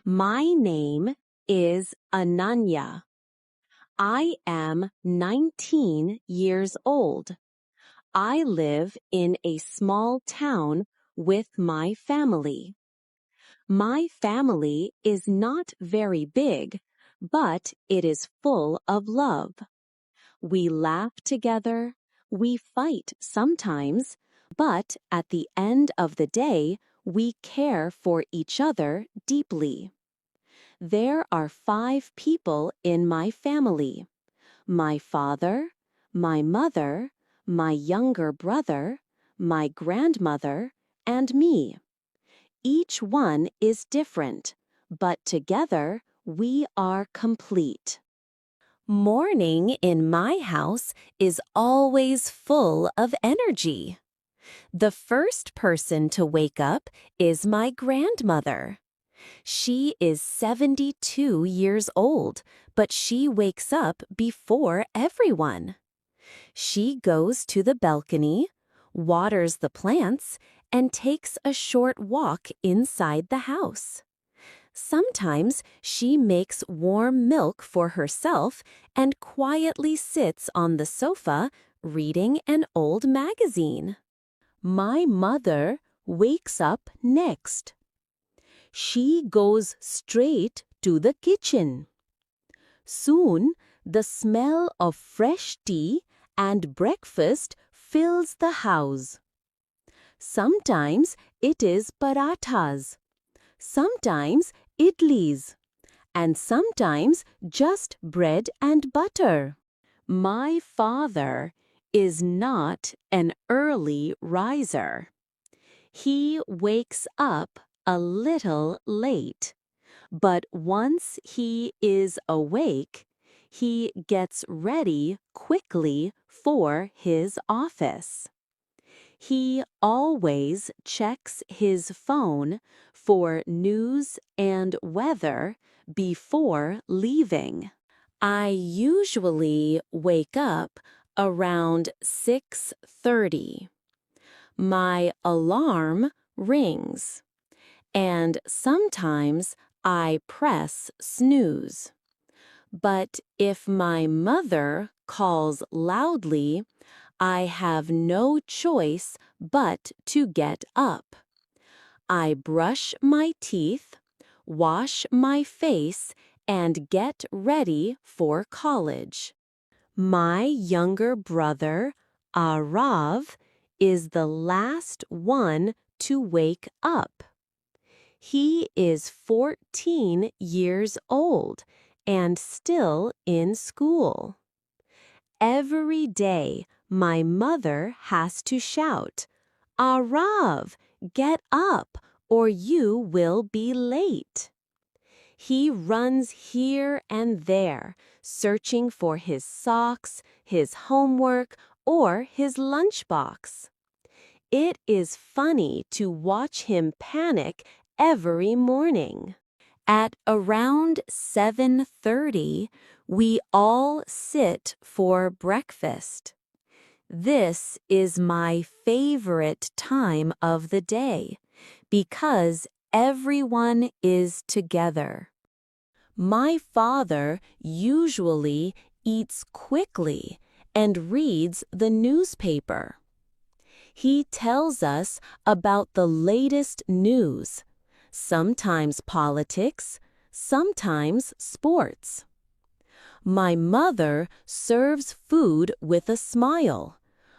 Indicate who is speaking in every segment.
Speaker 1: My name is Ananya. I am 19 years old. I live in a small town with my family. My family is not very big, but it is full of love. We laugh together, we fight sometimes, but at the end of the day, we care for each other deeply. There are 5 people in my family: my father, my mother, my younger brother, my grandmother, and me. Each one is different, but together we are complete. Morning in my house is always full of energy. The first person to wake up is my grandmother. She is 72 years old, but she wakes up before everyone. She goes to the balcony, waters the plants, and takes a short walk inside the house. Sometimes she makes warm milk for herself and quietly sits on the sofa reading an old magazine. My mother wakes up next. She goes straight to the kitchen. Soon, the smell of fresh tea and breakfast fills the house. Sometimes it is parathas, sometimes idlis, and sometimes just bread and butter. My father is not an early riser. He wakes up a little late, but once he is awake, he gets ready quickly for his office. He always checks his phone for news and weather before leaving. I usually wake up around 6:30. My alarm rings, and sometimes I press snooze. But if my mother calls loudly, I have no choice but to get up. I brush my teeth, wash my face, and get ready for college. My younger brother, Arav, is the last one to wake up. He is 14 years old and still in school. Every day, my mother has to shout, "Arav, get up, or you will be late." He runs here and there, searching for his socks, his homework, or his lunchbox. It is funny to watch him panic every morning. At around 7:30, we all sit for breakfast. This is my favorite time of the day because everyone is together. My father usually eats quickly and reads the newspaper. He tells us about the latest news, sometimes politics, sometimes sports. My mother serves food with a smile,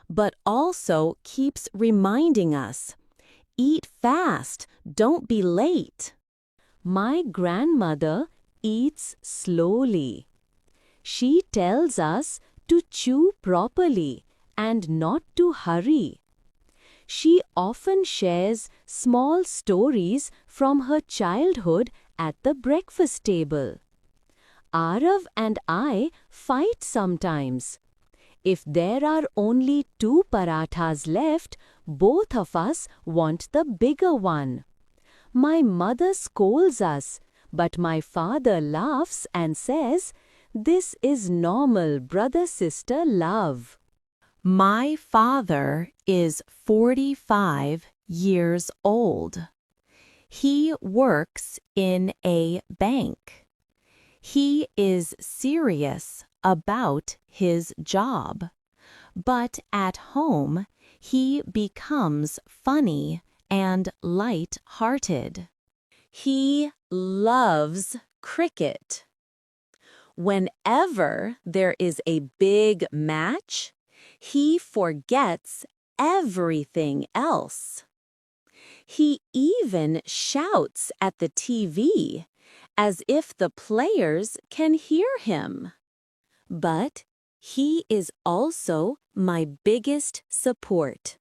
Speaker 1: but also keeps reminding us, "Eat fast, don't be late." My grandmother eats slowly. She tells us to chew properly and not to hurry. She often shares small stories from her childhood at the breakfast table. Arav and I fight sometimes. If there are only 2 parathas left, both of us want the bigger one. My mother scolds us, but my father laughs and says, "This is normal brother-sister love." My father is 45 years old. He works in a bank. He is serious about his job, but at home he becomes funny and light-hearted. He loves cricket. Whenever there is a big match, he forgets everything else. He even shouts at the TV as if the players can hear him. But he is also my biggest support.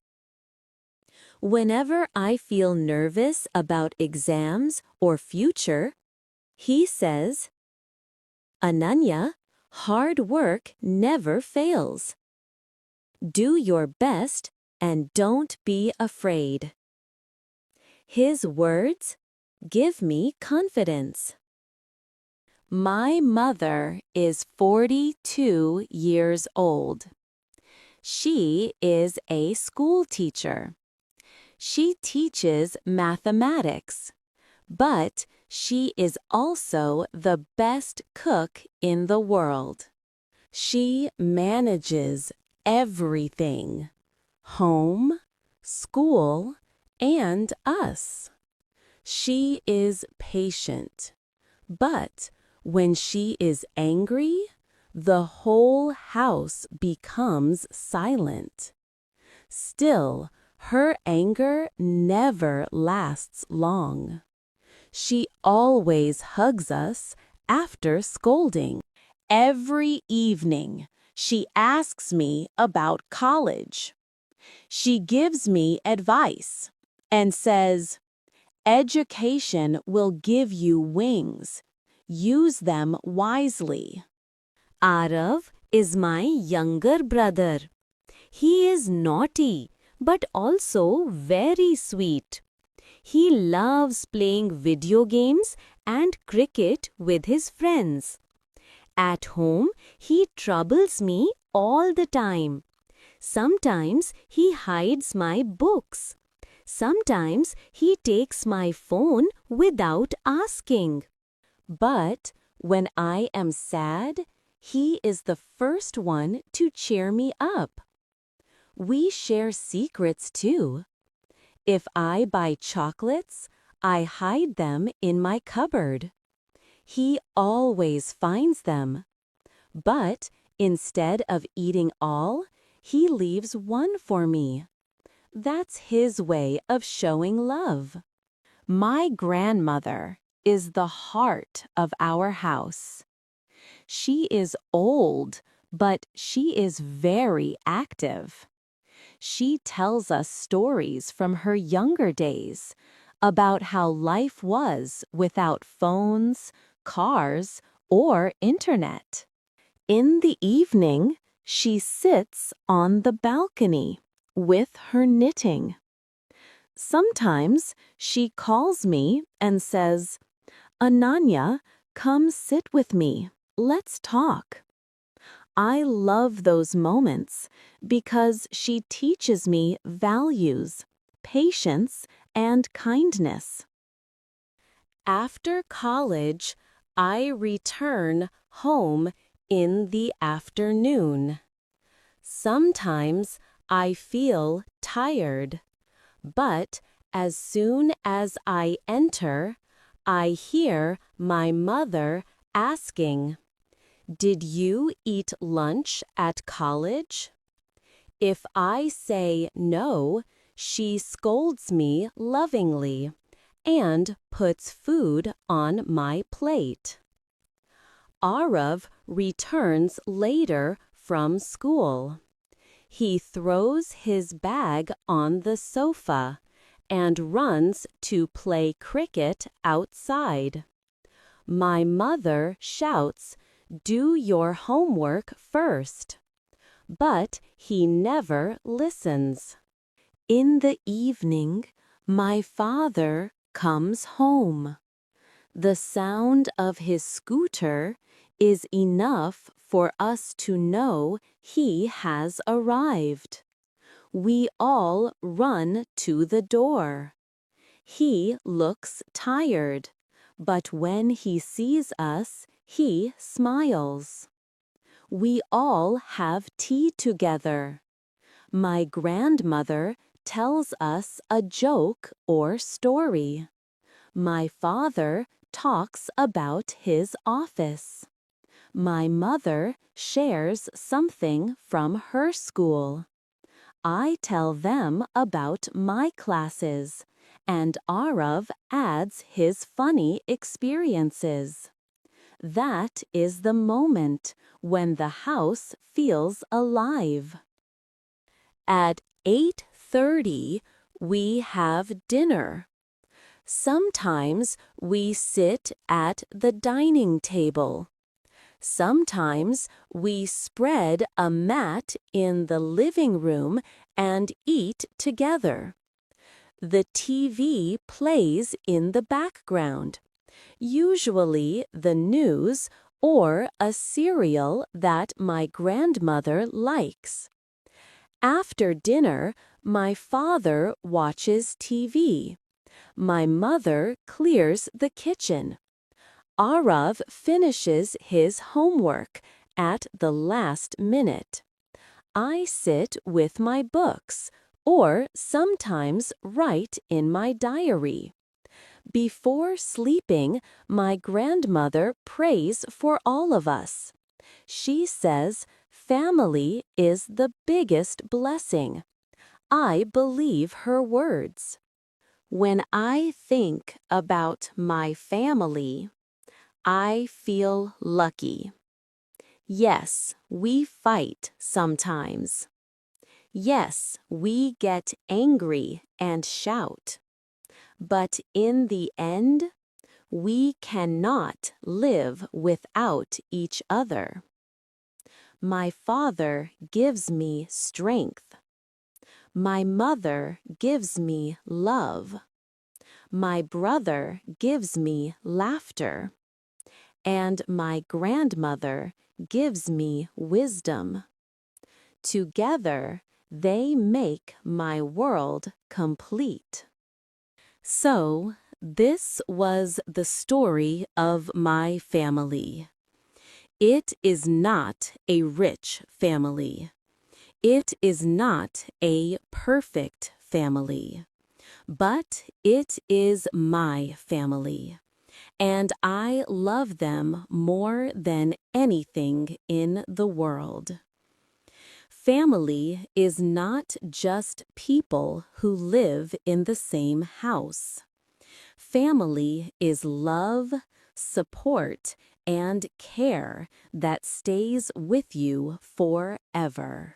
Speaker 1: Whenever I feel nervous about exams or future, he says, "Ananya, hard work never fails. Do your best and don't be afraid." His words give me confidence. My mother is 42 years old. She is a school teacher. She teaches mathematics, but she is also the best cook in the world. She manages everything: home, school, and us. She is patient, but when she is angry, the whole house becomes silent. Still, her anger never lasts long. She always hugs us after scolding. Every evening, she asks me about college. She gives me advice and says, "Education will give you wings. Use them wisely." Arav is my younger brother. He is naughty, but also very sweet. He loves playing video games and cricket with his friends. At home, he troubles me all the time. Sometimes he hides my books. Sometimes he takes my phone without asking. But when I am sad, he is the first one to cheer me up. We share secrets too. If I buy chocolates, I hide them in my cupboard. He always finds them. But instead of eating all, he leaves one for me. That's his way of showing love. My grandmother is the heart of our house. She is old, but she is very active. She tells us stories from her younger days about how life was without phones, cars, or internet. In the evening, she sits on the balcony with her knitting. Sometimes she calls me and says, "Ananya, come sit with me. Let's talk." I love those moments because she teaches me values, patience, and kindness. After college, I return home in the afternoon. Sometimes I feel tired, but as soon as I enter, I hear my mother asking, "Did you eat lunch at college?" If I say no, she scolds me lovingly and puts food on my plate. Arav returns later from school. He throws his bag on the sofa and runs to play cricket outside. My mother shouts, "Do your homework first." But he never listens. In the evening, my father comes home. The sound of his scooter is enough for us to know he has arrived. We all run to the door. He looks tired, but when he sees us, he smiles. We all have tea together. My grandmother tells us a joke or story. My father talks about his office. My mother shares something from her school. I tell them about my classes, and Arav adds his funny experiences. That is the moment when the house feels alive. At 8:30, we have dinner. Sometimes we sit at the dining table. Sometimes we spread a mat in the living room and eat together. The TV plays in the background, usually the news or a serial that my grandmother likes. After dinner, my father watches TV. My mother clears the kitchen. Arav finishes his homework at the last minute. I sit with my books, or sometimes write in my diary. Before sleeping, my grandmother prays for all of us. She says, "Family is the biggest blessing." I believe her words. When I think about my family, I feel lucky. Yes, we fight sometimes. Yes, we get angry and shout. But in the end, we cannot live without each other. My father gives me strength. My mother gives me love. My brother gives me laughter. And my grandmother gives me wisdom. Together, they make my world complete. So, this was the story of my family. It is not a rich family. It is not a perfect family. But it is my family. And I love them more than anything in the world. Family is not just people who live in the same house. Family is love, support, and care that stays with you forever.